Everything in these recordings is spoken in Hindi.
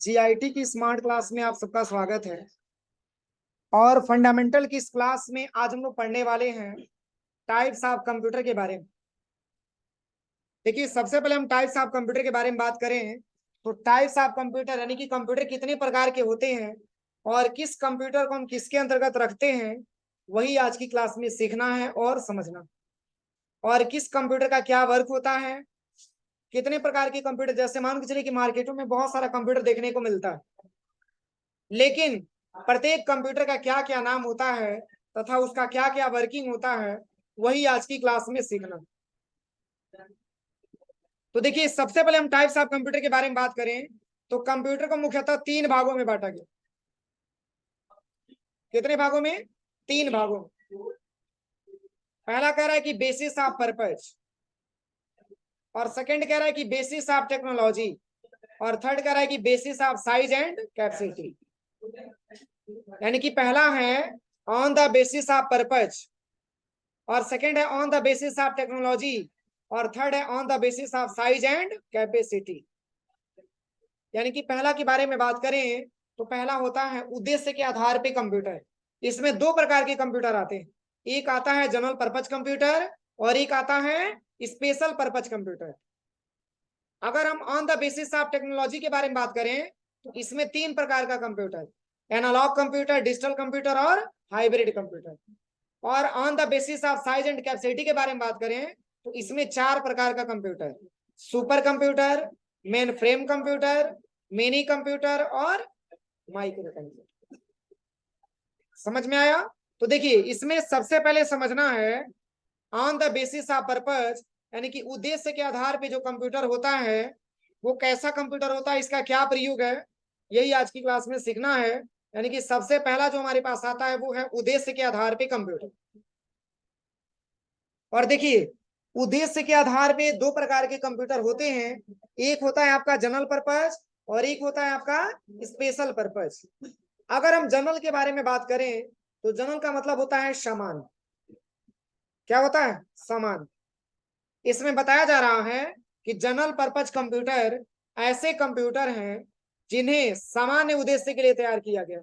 जीआईटी की स्मार्ट क्लास में आप सबका स्वागत है। और फंडामेंटल की इस क्लास में आज हम लोग पढ़ने वाले हैं टाइप्स ऑफ कंप्यूटर के बारे में। देखिए, सबसे पहले हम टाइप्स ऑफ कंप्यूटर के बारे में बात करें तो टाइप्स ऑफ कंप्यूटर यानी कि कंप्यूटर कितने प्रकार के होते हैं और किस कंप्यूटर को हम किसके अंतर्गत रखते हैं, वही आज की क्लास में सीखना है और समझना। और किस कंप्यूटर का क्या वर्क होता है, कितने प्रकार के कंप्यूटर, जैसे मान के चलिए कि मार्केटों में बहुत सारा कंप्यूटर देखने को मिलता है, लेकिन प्रत्येक कंप्यूटर का क्या क्या नाम होता है तथा उसका क्या क्या वर्किंग होता है, वही आज की क्लास में सीखना। तो देखिए, सबसे पहले हम टाइप्स ऑफ कंप्यूटर के बारे में बात करें तो कंप्यूटर को मुख्यतः 3 भागों में बांटा गया। कितने भागों में? 3 भागों में। पहला कह रहा है कि बेसिस ऑफ पर्पज, और सेकंड कह रहा है कि बेसिस ऑफ टेक्नोलॉजी, और थर्ड कह रहा है कि basis of size and capacity. यानी कि पहला है on the basis of purpose, और सेकंड है on the basis of technology, और थर्ड है on the basis of size and capacity. यानी कि पहला के बारे में बात करें तो पहला होता है उद्देश्य के आधार पे कंप्यूटर। इसमें 2 प्रकार के कंप्यूटर आते हैं, एक आता है जनरल पर्पज कंप्यूटर और एक आता है स्पेशल पर्पज कंप्यूटर। अगर हम on the basis of technology के बारे में बात करें तो इसमें 3 प्रकार का computer, analogue computer, digital computer और हाइब्रिड कंप्यूटर। और on the basis of size and capacity के बारे में बात करें तो इसमें 4 प्रकार का computer, super computer, main frame computer, mini computer और माइक्रो कंप्यूटर। समझ में आया? तो देखिए, इसमें सबसे पहले समझना है on the basis of purpose, यानी कि उद्देश्य के आधार पे जो कंप्यूटर होता है वो कैसा कंप्यूटर होता है, इसका क्या प्रयोग है, यही आज की क्लास में सीखना है। यानी कि सबसे पहला जो हमारे पास आता है वो है उद्देश्य के आधार पे कंप्यूटर। और देखिए, उद्देश्य के आधार पे 2 प्रकार के कंप्यूटर होते हैं, एक होता है आपका जनरल पर्पज और एक होता है आपका स्पेशल पर्पज। अगर हम जनरल के बारे में बात करें तो जनरल का मतलब होता है समान। क्या होता है? समान। इसमें बताया जा रहा है कि जनरल पर्पज कंप्यूटर ऐसे कंप्यूटर हैं जिन्हें सामान्य उद्देश्य के लिए तैयार किया गया,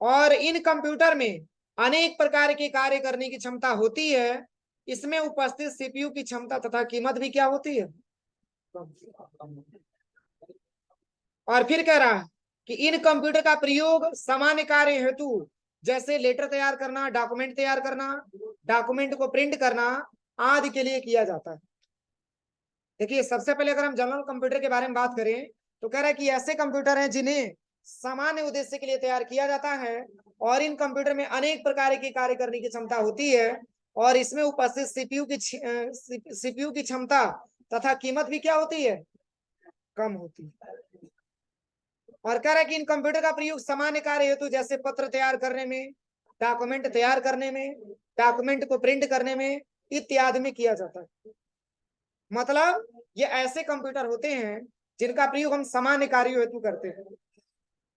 और इन कंप्यूटर में अनेक प्रकार के कार्य करने की क्षमता होती है। इसमें उपस्थित सीपीयू की क्षमता तथा कीमत भी क्या होती है? और फिर कह रहा है कि इन कंप्यूटर का प्रयोग सामान्य कार्य हेतु, जैसे लेटर तैयार करना, डॉक्यूमेंट तैयार करना, डॉक्यूमेंट को प्रिंट करना आदि के लिए किया जाता है। देखिए, सबसे पहले अगर हम जनरल कंप्यूटर के बारे में बात करें तो कह रहा है कि ऐसे कंप्यूटर हैं जिन्हें सामान्य उद्देश्य के लिए तैयार किया जाता है, और इन कंप्यूटर में अनेक प्रकार के कार्य करने की क्षमता होती है, और इसमें उपस्थित सीपीयू की क्षमता तथा कीमत भी क्या होती है? कम होती है। और कह रहा है कि इन कंप्यूटर का प्रयोग सामान्य कार्य हेतु, जैसे पत्र तैयार करने में, डॉक्यूमेंट तैयार करने में, डॉक्यूमेंट को प्रिंट करने में इत्यादि में किया जाता है। मतलब ये ऐसे कंप्यूटर होते हैं जिनका प्रयोग हम सामान्य कार्यों हेतु करते हैं।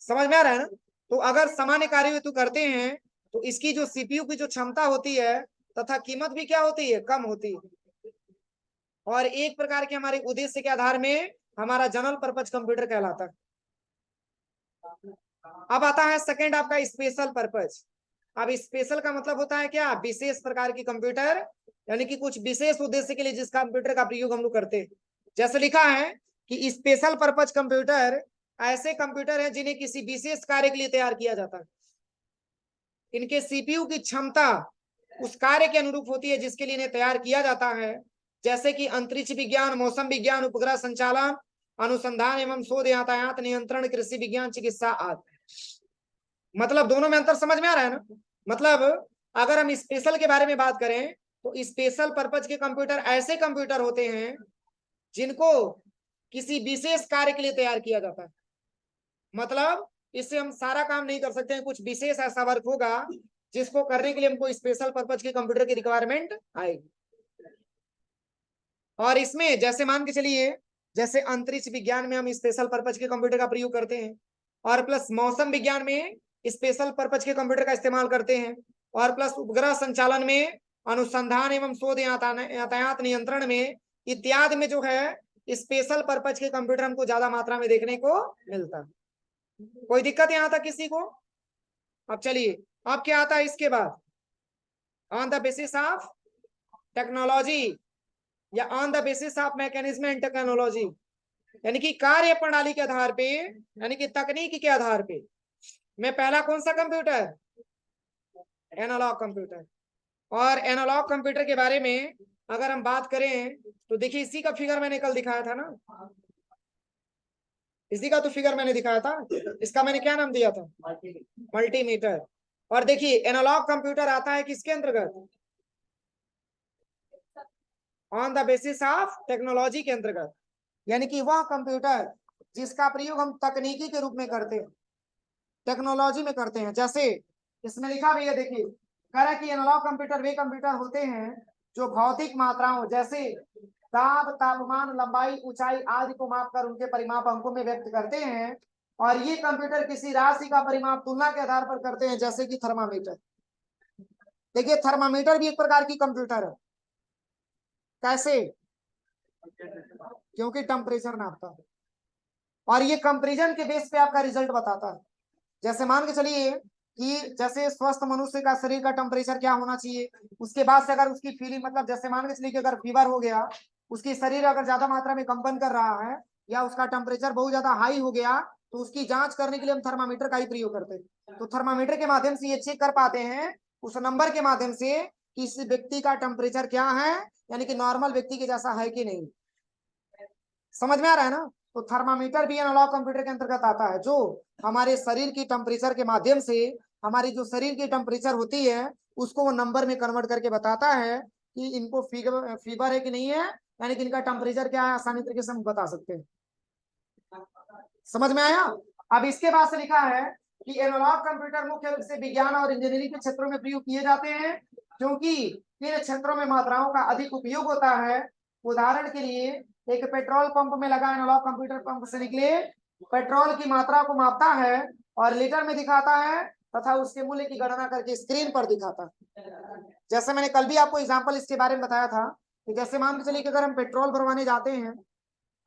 समझ में आ रहा है ना? तो अगर सामान्य कार्यों हेतु करते हैं तो इसकी जो सीपीयू की जो क्षमता होती है तथा कीमत भी क्या होती है? कम होती है। और एक प्रकार के हमारे उद्देश्य के आधार में हमारा जनरल पर्पज कंप्यूटर कहलाता है। अब आता है सेकंड आपका स्पेशल पर्पज। अब स्पेशल का मतलब होता है क्या? विशेष प्रकार की कंप्यूटर, यानी कि कुछ विशेष उद्देश्य के लिए जिस कंप्यूटर का प्रयोग हम लोग करते हैं। जैसे लिखा है कि स्पेशल पर्पज कंप्यूटर ऐसे कंप्यूटर हैं जिन्हें किसी विशेष कार्य के लिए तैयार किया जाता है। इनके सीपीयू की क्षमता उस कार्य के अनुरूप होती है जिसके लिए इन्हें तैयार किया जाता है, जैसे कि अंतरिक्ष विज्ञान, मौसम विज्ञान, उपग्रह संचालन, अनुसंधान एवं शोध, यातायात नियंत्रण, कृषि विज्ञान, चिकित्सा आदि। मतलब दोनों में अंतर समझ में आ रहा है ना? मतलब अगर हम स्पेशल के बारे में बात करें तो स्पेशल पर्पज के कंप्यूटर ऐसे कंप्यूटर होते हैं जिनको किसी विशेष कार्य के लिए तैयार किया जाता है। मतलब इससे हम सारा काम नहीं कर सकते हैं, कुछ विशेष ऐसा वर्क होगा जिसको करने के लिए हमको स्पेशल पर्पज के कंप्यूटर की रिक्वायरमेंट आएगी। और इसमें जैसे मान के चलिए, जैसे अंतरिक्ष विज्ञान में हम स्पेशल पर्पज के कंप्यूटर का प्रयोग करते हैं, और प्लस मौसम विज्ञान में स्पेशल पर्पज के कंप्यूटर का इस्तेमाल करते हैं, और प्लस उपग्रह संचालन में, अनुसंधान एवं शोध, यातायात नियंत्रण में इत्यादि में जो है स्पेशल पर्पज के कंप्यूटर हमको ज्यादा मात्रा में देखने को मिलता। कोई दिक्कत यहां तक किसी को? अब चलिए, अब क्या आता है इसके बाद? On the basis of technology या on the basis of mechanism and technology, यानी कि कार्य प्रणाली के आधार पे, यानी कि तकनीक के आधार पे मैं पहला कौन सा कंप्यूटर? Analogue computer. और एनालॉग कंप्यूटर के बारे में अगर हम बात करें तो देखिए, इसी का फिगर मैंने कल दिखाया था ना, इसी का तो फिगर मैंने दिखाया था। इसका मैंने क्या नाम दिया था? मल्टीमीटर। और देखिए एनालॉग कंप्यूटर आता है किसके अंतर्गत? On the basis of technology के अंतर्गत, यानी कि वह कंप्यूटर जिसका प्रयोग हम तकनीकी के रूप में करते हैं, टेक्नोलॉजी में करते हैं। जैसे इसमें लिखा भी है, देखिए कह रहा है कि एनालॉग कंप्यूटर वे कंप्यूटर होते हैं जो भौतिक मात्राओं जैसे दाब, तापमान, लंबाई, ऊंचाई आदि को मापकर उनके परिमाप अंकों में व्यक्त करते हैं। और ये कंप्यूटर किसी राशि का परिमाप तुलना के आधार पर करते हैं, जैसे कि थर्मामीटर। देखिए थर्मामीटर भी एक प्रकार की कंप्यूटर है। कैसे? क्योंकि टेम्परेचर नापता है और ये कंपेरिजन के बेस पे आपका रिजल्ट बताता है। जैसे मान के चलिए कि जैसे स्वस्थ मनुष्य का शरीर का टेम्परेचर क्या होना चाहिए, उसके बाद से अगर उसकी फीलिंग, मतलब जैसे मान के चलिए कि अगर फीवर हो गया, उसकी शरीर अगर ज्यादा मात्रा में कंपन कर रहा है या उसका टेम्परेचर बहुत ज्यादा हाई हो गया, तो उसकी जांच करने के लिए हम थर्मामीटर का ही प्रयोग करते हैं। तो थर्मामीटर के माध्यम से ये चेक कर पाते हैं उस नंबर के माध्यम से कि इस व्यक्ति का टेम्परेचर क्या है, यानी कि नॉर्मल व्यक्ति के जैसा है कि नहीं। समझ में आ रहा है ना? तो थर्मामीटर भी एनालॉग कंप्यूटर के अंतर्गत आता है, जो हमारे शरीर की टेम्परेचर के माध्यम से हमारी जो शरीर की टेम्परेचर होती है उसको वो नंबर में कन्वर्ट करके बताता है कि इनको फीवर है कि नहीं है, यानी कि इनका टेम्परेचर क्या है, आसानी तरीके से हम बता सकते हैं। समझ में आया? अब इसके बाद से लिखा है कि एनालॉग कंप्यूटर मुख्य रूप से विज्ञान और इंजीनियरिंग के क्षेत्रों में प्रयोग किए जाते हैं, क्योंकि इन क्षेत्रों में मात्राओं का अधिक उपयोग होता है। उदाहरण के लिए एक पेट्रोल पंप में लगा एनालॉग कंप्यूटर पंप से निकले पेट्रोल की मात्रा को मापता है और लीटर में दिखाता है तथा उसके मूल्य की गणना करके स्क्रीन पर दिखाता है। जैसे मैंने कल भी आपको एग्जांपल इसके बारे में बताया था कि जैसे मान के चलिए कि अगर हम पेट्रोल भरवाने जाते हैं,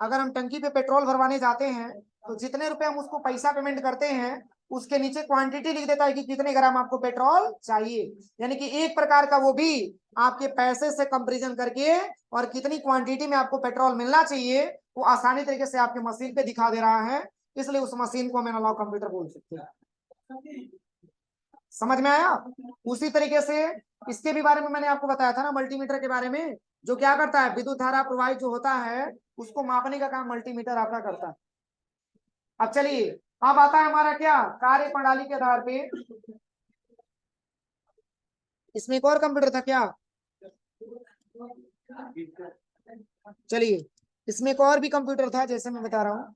अगर हम टंकी पे पेट्रोल भरवाने जाते हैं तो जितने रुपए हम उसको पैसा पेमेंट करते हैं उसके नीचे क्वांटिटी लिख देता है कि कितने ग्राम आपको पेट्रोल चाहिए, यानी कि एक प्रकार का वो भी आपके पैसे से कंपैरिजन करके और कितनी क्वांटिटी में आपको पेट्रोल मिलना चाहिए वो आसानी तरीके से आपके मशीन पे दिखा दे रहा है, इसलिए उस मशीन को हम एनालॉग कंप्यूटर बोल सकते हैं। समझ में आया? उसी तरीके से इसके भी बारे में मैंने आपको बताया था ना, मल्टीमीटर के बारे में, जो क्या करता है, विद्युत धारा प्रवाहित जो होता है उसको मापने का काम मल्टीमीटर आपका करता है। अब चलिए, अब आता है हमारा क्या, कार्य प्रणाली के आधार पे। इसमें एक और कंप्यूटर था क्या? चलिए, इसमें एक और भी कंप्यूटर था, जैसे मैं बता रहा हूँ।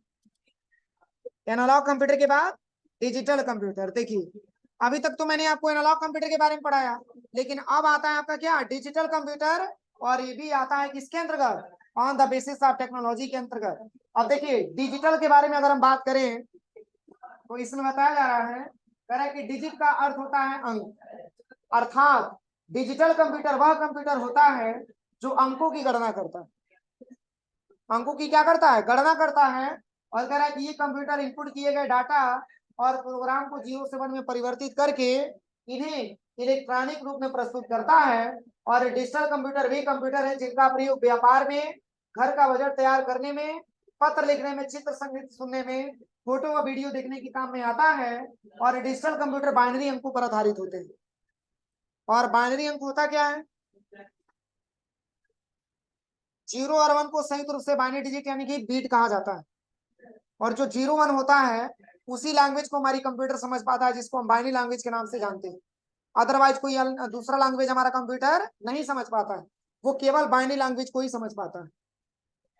एनालॉग कंप्यूटर के बाद डिजिटल कंप्यूटर। देखिए अभी तक तो मैंने आपको एनालॉग कंप्यूटर के बारे में पढ़ाया, लेकिन अब आता है आपका क्या, डिजिटल कंप्यूटर। और ये भी आता है किसके अंतर्गत? On the basis of technology के अंतर्गत। अब देखिए डिजिटल के बारे में अगर हम बात करें तो इसमें बताया जा रहा है, कह रहा है कि डिजिट का अर्थ होता है अंक, अर्थात डिजिटल कंप्यूटर वह कंप्यूटर होता है जो अंकों की गणना करता है। अंकों की क्या करता है? गणना करता है। और कह रहा है कि ये कंप्यूटर इनपुट किए गए डाटा और प्रोग्राम को 0 से 1 में परिवर्तित करके इन्हें इलेक्ट्रॉनिक रूप में प्रस्तुत करता है। और डिजिटल कंप्यूटर वे कंप्यूटर है जिनका प्रयोग व्यापार में, घर का बजट तैयार करने में, पत्र लिखने में, चित्र संगीत सुनने में, फोटो व वीडियो देखने के काम में आता है। और डिजिटल कंप्यूटर बाइनरी अंकों पर आधारित होते हैं। और बाइनरी अंक होता क्या है? 0 और 1 को संयुक्त रूप से बाइनरी डिजिट यानी कि बीट कहा जाता है। और जो 0 1 होता है उसी लैंग्वेज को हमारी कंप्यूटर समझ पाता है, जिसको हम बाइनरी लैंग्वेज के नाम से जानते हैं। अदरवाइज कोई दूसरा लैंग्वेज हमारा कंप्यूटर नहीं समझ पाता है, वो केवल बाइनरी लैंग्वेज को ही समझ पाता है।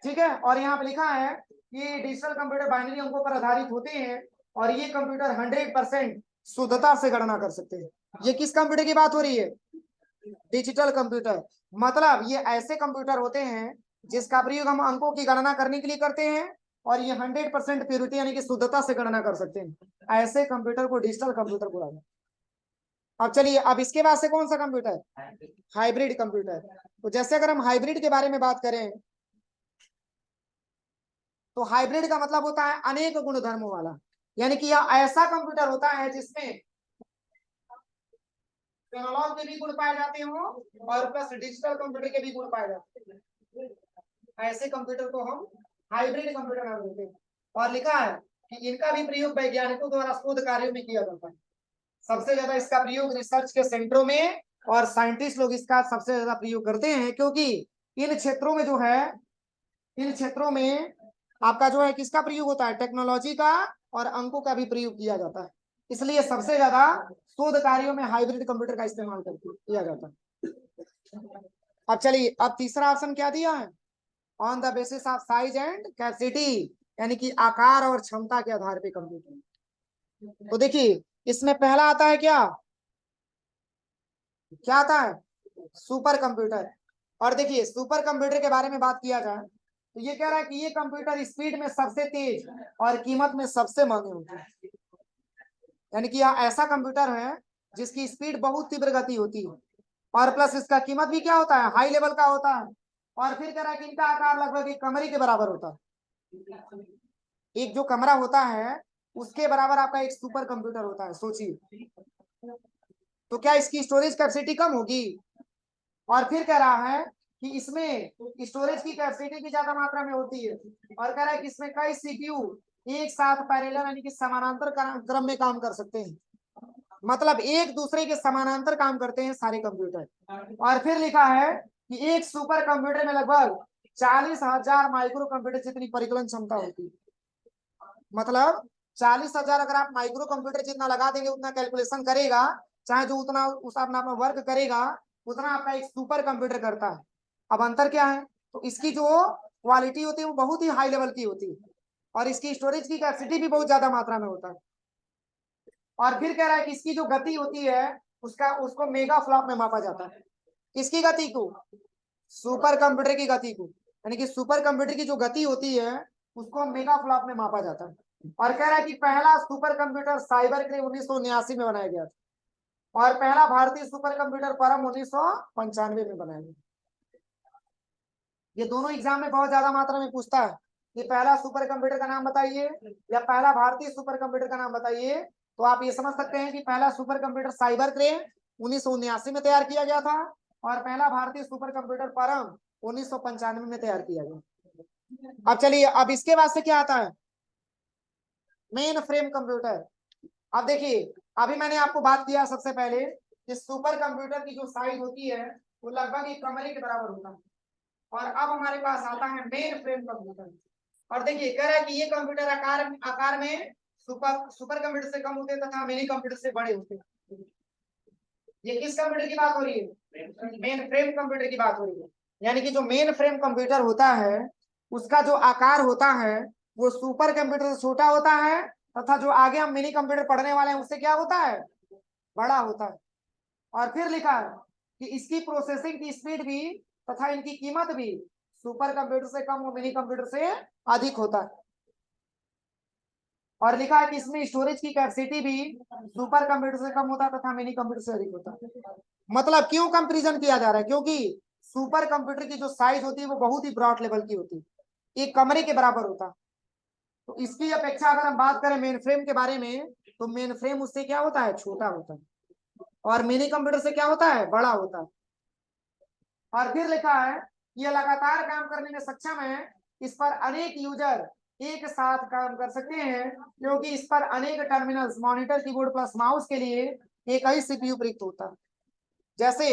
ठीक है, और यहाँ पे लिखा है कि डिजिटल कंप्यूटर बाइनरी अंकों पर आधारित होते हैं और ये कंप्यूटर 100% शुद्धता से गणना कर सकते हैं। ये किस कंप्यूटर की बात हो रही है? Digital computer. मतलब ये ऐसे कंप्यूटर होते हैं जिसका प्रयोग हम अंकों की गणना करने के लिए करते हैं और ये 100% प्योरिटी यानी कि शुद्धता से गणना कर सकते हैं। ऐसे कंप्यूटर को डिजिटल कंप्यूटर बोला जाता है। अब चलिए, अब इसके बाद से कौन सा कंप्यूटर? Hybrid computer. तो जैसे अगर हम हाइब्रिड के बारे में बात करें तो हाइब्रिड का मतलब होता है अनेक गुण धर्मों वाला, यानी कि यह ऐसा कंप्यूटर होता है जिसमें एनालॉग के भी गुण पाए जाते हो और प्लस डिजिटल कंप्यूटर के भी गुण पाए जाते हैं। ऐसे कंप्यूटर को हम हाइब्रिड कंप्यूटर नाम देते हैं। और लिखा है कि इनका भी प्रयोग वैज्ञानिकों द्वारा शोध कार्यों में किया जाता है। सबसे ज्यादा इसका प्रयोग रिसर्च के सेंटरों में और साइंटिस्ट लोग इसका सबसे ज्यादा प्रयोग करते हैं, क्योंकि इन क्षेत्रों में जो है, इन क्षेत्रों में आपका जो है किसका प्रयोग होता है, टेक्नोलॉजी का और अंकों का भी प्रयोग किया जाता है। इसलिए सबसे ज्यादा शोध कार्यों में हाइब्रिड कंप्यूटर का इस्तेमाल करके किया जाता है। अब चलिए, अब तीसरा ऑप्शन क्या दिया है, on the basis of size and capacity, यानी कि आकार और क्षमता के आधार पे कंप्यूटर। तो देखिए इसमें पहला आता है क्या, क्या आता है, सुपर कंप्यूटर। और देखिए सुपर कंप्यूटर के बारे में बात किया जाए तो ये कह रहा है कि ये कंप्यूटर स्पीड में सबसे तेज और कीमत में सबसे महंगे होते हैं। यानी कि यह ऐसा कंप्यूटर है जिसकी स्पीड बहुत तीव्र गति होती है और प्लस इसका कीमत भी क्या होता है, हाई लेवल का होता है। और फिर कह रहा है कि इनका आकार लगभग एक कमरे के बराबर होता है। एक जो कमरा होता है उसके बराबर आपका एक सुपर कंप्यूटर होता है, सोचिए। तो क्या इसकी स्टोरेज कैपेसिटी कम होगी। और फिर कह रहा है कि इसमें स्टोरेज की कैपेसिटी भी ज्यादा मात्रा में होती है। और कह रहा है कि इसमें कई सीपीयू एक साथ पैरेलल यानी कि समानांतर क्रम में काम कर सकते हैं, मतलब एक दूसरे के समानांतर काम करते हैं सारे कंप्यूटर। और फिर लिखा है कि एक सुपर कंप्यूटर में लगभग 40,000 माइक्रो कंप्यूटर जितनी परिकलन क्षमता होती है। मतलब 40,000 अगर आप माइक्रो कंप्यूटर जितना लगा देंगे उतना कैलकुलेशन करेगा, चाहे जो उतना उस अपना वर्क करेगा उतना आपका एक सुपर कंप्यूटर करता है। अब अंतर क्या है, तो इसकी जो क्वालिटी होती है वो बहुत ही हाई लेवल की होती है और इसकी स्टोरेज की कैपेसिटी भी बहुत ज्यादा मात्रा में होता है। और फिर कह रहा है कि इसकी जो गति होती है उसको मेगा फ्लॉप में मापा जाता है। किसकी गति को, सुपर कंप्यूटर की गति को, यानी कि सुपर कंप्यूटर की जो गति होती है उसको मेगा फ्लॉप में मापा जाता है। और कह रहा है कि पहला सुपर कंप्यूटर साइबर क्रे 1979 में बनाया गया था और पहला भारतीय सुपर कंप्यूटर परम 1995 में बनाया गया। ये दोनों एग्जाम में बहुत ज्यादा मात्रा में पूछता है कि पहला सुपर कंप्यूटर का नाम बताइए या पहला भारतीय सुपर कंप्यूटर का नाम बताइए। तो आप ये समझ सकते हैं कि पहला सुपर कंप्यूटर साइबर क्रे 1979 में तैयार किया गया था और पहला भारतीय सुपर कंप्यूटर परम 1995 में तैयार किया गया। अब चलिए, अब इसके बाद से क्या आता है, मेन फ्रेम कंप्यूटर। अब देखिए अभी मैंने आपको बात किया सबसे पहले कि सुपर कंप्यूटर की जो साइज होती है वो लगभग एक कमरे के बराबर होता है। और अब हमारे पास आता है मेन फ्रेम कंप्यूटर। और देखिए कह रहा है कि ये कंप्यूटर आकार में सुपर कंप्यूटर से कम होते हैं तथा मिनी कंप्यूटर से बड़े होते हैं। ये किस कंप्यूटर की बात हो रही है, मेन फ्रेम कंप्यूटर की बात हो रही है। यानी कि जो मेन फ्रेम कंप्यूटर होता है उसका जो आकार होता है वो सुपर कंप्यूटर से छोटा होता है तथा जो आगे हम मिनी कंप्यूटर पढ़ने वाले हैं उससे क्या होता है, बड़ा होता है। और फिर लिखा है कि इसकी प्रोसेसिंग की स्पीड भी तथा इनकी कीमत भी सुपर कंप्यूटर से कम और मिनी कंप्यूटर से अधिक होता है। और लिखा है कि इसमें स्टोरेज की कैपेसिटी भी सुपर कंप्यूटर से कम होता है तथा मिनी कंप्यूटर से अधिक होता है। मतलब क्यों कंपैरिजन किया जा रहा है, क्योंकि सुपर कंप्यूटर की जो साइज होती है वो बहुत ही ब्रॉड लेवल की होती है, एक कमरे के बराबर होता है। तो इसकी अपेक्षा अगर हम बात करें मेन फ्रेम के बारे में तो मेन फ्रेम उससे क्या होता है, छोटा होता है और मिनी कंप्यूटर से क्या होता है, बड़ा होता है। और फिर लिखा है यह लगातार काम करने में सक्षम है, इस पर अनेक यूजर एक साथ काम कर सकते हैं क्योंकि इस पर अनेक terminals monitor keyboard plus mouse के लिए एक ही सीपीयू प्रयुक्त होता है। जैसे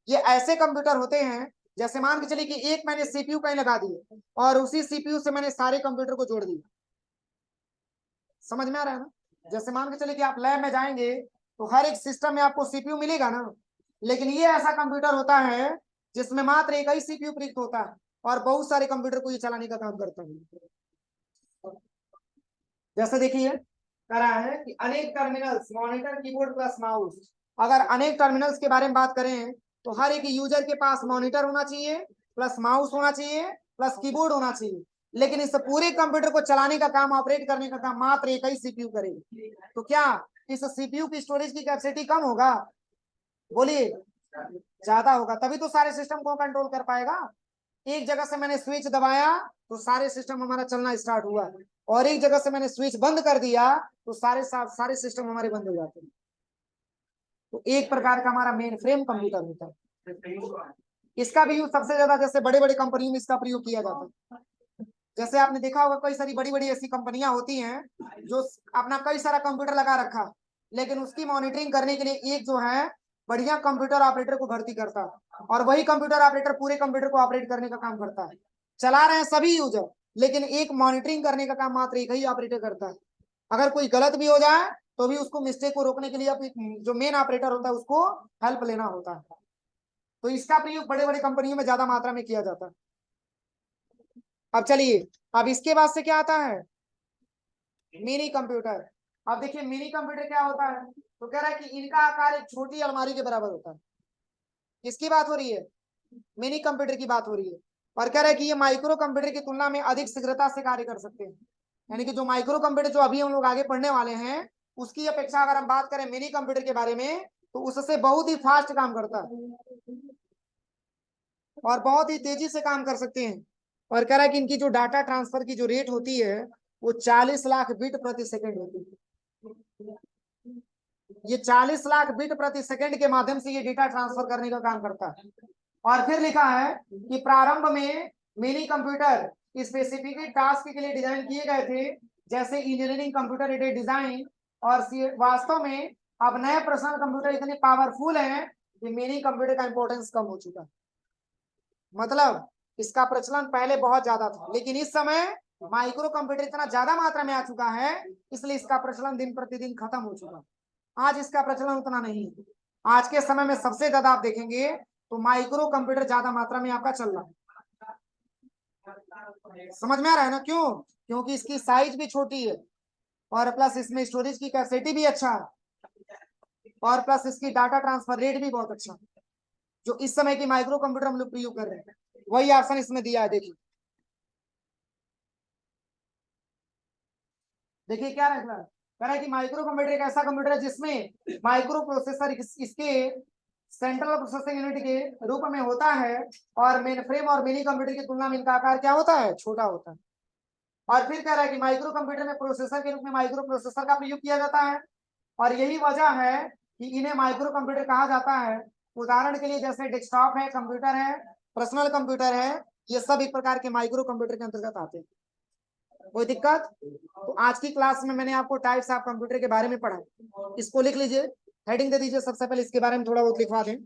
ये ऐसे कंप्यूटर होते हैं, जैसे मान के चलिए कि एक मैंने सीपीयू कहीं लगा दिए और उसी सीपीयू से मैंने सारे कंप्यूटर को जोड़ दिया। समझ में आ रहा है ना, जैसे मान के चलिए कि आप लैब में जाएंगे तो हर एक सिस्टम में आपको सीपीयू मिलेगा ना, लेकिन ये ऐसा कंप्यूटर होता है जिसमें मात्र एक ही सीपीयू प्रयुक्त होता है और बहुत सारे कंप्यूटर को ये चलाने का काम करता है। जैसे देखिए कह रहा है कि अनेक terminals monitor keyboard plus mouse. अगर अनेक टर्मिनल्स के बारे में बात करें तो हर एक यूजर के पास मॉनिटर होना चाहिए प्लस माउस होना चाहिए प्लस कीबोर्ड होना चाहिए, लेकिन इस पूरे कंप्यूटर को चलाने का काम, ऑपरेट करने का काम मात्र एक ही सीपीयू करेगा। तो क्या इस सीपीयू की स्टोरेज की कैपेसिटी कम होगा, बोलिए ज्यादा होगा, तभी तो सारे सिस्टम को कंट्रोल कर पाएगा। एक जगह से मैंने स्विच दबाया तो सारे सिस्टम हमारा चलना स्टार्ट हुआ, और एक जगह से मैंने स्विच बंद कर दिया तो सारे सिस्टम हमारे बंद हो जाते हैं। तो एक प्रकार का हमारा मेन फ्रेम कंप्यूटर होता है। इसका भी यूज सबसे ज्यादा जैसे बड़े बड़े कंपनियों में इसका प्रयोग किया जाता है। जैसे आपने देखा होगा कई सारी बड़ी बड़ी ऐसी कंपनियां होती हैं जो अपना कई सारा कंप्यूटर लगा रखा, लेकिन उसकी मॉनिटरिंग करने के लिए एक जो है बढ़िया कंप्यूटर ऑपरेटर को भर्ती करता है, और वही कंप्यूटर ऑपरेटर पूरे कंप्यूटर को ऑपरेट करने का काम करता है। चला रहे हैं सभी यूजर, लेकिन एक मॉनिटरिंग करने का काम मात्र एक ही ऑपरेटर करता है। अगर कोई गलत भी हो जाए तो भी उसको मिस्टेक को रोकने के लिए जो मेन ऑपरेटर होता है उसको हेल्प लेना होता है। तो इसका प्रयोग बड़े बड़े कंपनियों में ज्यादा मात्रा में किया जाता है। अब चलिए, अब इसके बाद से क्या आता है, मिनी कंप्यूटर। अब देखिए मिनी कंप्यूटर क्या होता है, तो कह रहा है कि इनका आकार एक छोटी अलमारी के बराबर होता है। किसकी बात हो रही है, मिनी कंप्यूटर की बात हो रही है। और कह रहा है कि ये माइक्रो कंप्यूटर की तुलना में अधिक शीघ्रता से कार्य कर सकते हैं। यानी कि जो माइक्रो कंप्यूटर जो अभी हम लोग आगे पढ़ने वाले हैं उसकी अपेक्षा अगर हम बात करें मिनी कंप्यूटर के बारे में तो उससे बहुत ही फास्ट काम करता है और बहुत ही तेजी से काम कर सकते हैं। और कह रहा है कि इनकी जो डाटा ट्रांसफर की जो रेट होती है वो 40 लाख बिट प्रति सेकंड होती है। ये 40 लाख बिट प्रति सेकंड के माध्यम से ये डेटा ट्रांसफर करने का काम करता है। और फिर लिखा है कि प्रारंभ में मिनी कंप्यूटर स्पेसिफिक टास्क के लिए डिजाइन किए गए थे, जैसे इंजीनियरिंग कंप्यूटर रेटेड डिजाइन, और वास्तव में अब नए पर्सनल कंप्यूटर इतने पावरफुल हैं कि मिनी कंप्यूटर का इंपॉर्टेंस कम हो चुका है। मतलब इसका प्रचलन पहले बहुत ज्यादा था, लेकिन इस समय माइक्रो कंप्यूटर इतना ज्यादा मात्रा में आ चुका है इसलिए इसका प्रचलन दिन प्रतिदिन खत्म हो चुका है। आज इसका प्रचलन उतना नहीं है। आज के समय में सबसे ज्यादा आप देखेंगे तो माइक्रो कंप्यूटर ज्यादा मात्रा में आपका चल रहा है। समझ में आ रहा है ना, क्यों, क्योंकि इसकी साइज भी छोटी है और प्लस इसमें स्टोरेज की कैपेसिटी भी अच्छा है और प्लस इसकी डाटा ट्रांसफर रेट भी बहुत अच्छा है। जो इस समय की माइक्रो कंप्यूटर हम लोग प्रयोग कर रहे हैं वही ऑप्शन इसमें दिया है। देखिए देखिए क्या रख रहा है, कह रहा है कि माइक्रो कंप्यूटर एक ऐसा कंप्यूटर है जिसमें माइक्रो प्रोसेसर इसके सेंट्रल प्रोसेसिंग यूनिट के रूप में होता है, और मेन फ्रेम और मिनी कंप्यूटर की तुलना में इनका आकार क्या होता है, छोटा होता है। और फिर कह रहा है कि माइक्रो कंप्यूटर में प्रोसेसर के रूप में माइक्रो प्रोसेसर का प्रयोग किया जाता है, और यही वजह है कि इन्हें माइक्रो कंप्यूटर कहा जाता है। उदाहरण के लिए जैसे डेस्कटॉप है, कंप्यूटर है, पर्सनल कंप्यूटर है, ये सब एक प्रकार के माइक्रो कंप्यूटर के अंतर्गत आते हैं। कोई दिक्कत? तो आज की क्लास में मैंने आपको टाइप्स ऑफ कंप्यूटर के बारे में पढ़ा, इसको लिख लीजिए, हेडिंग दे दीजिए, सबसे पहले इसके बारे में थोड़ा बहुत लिखवा दें।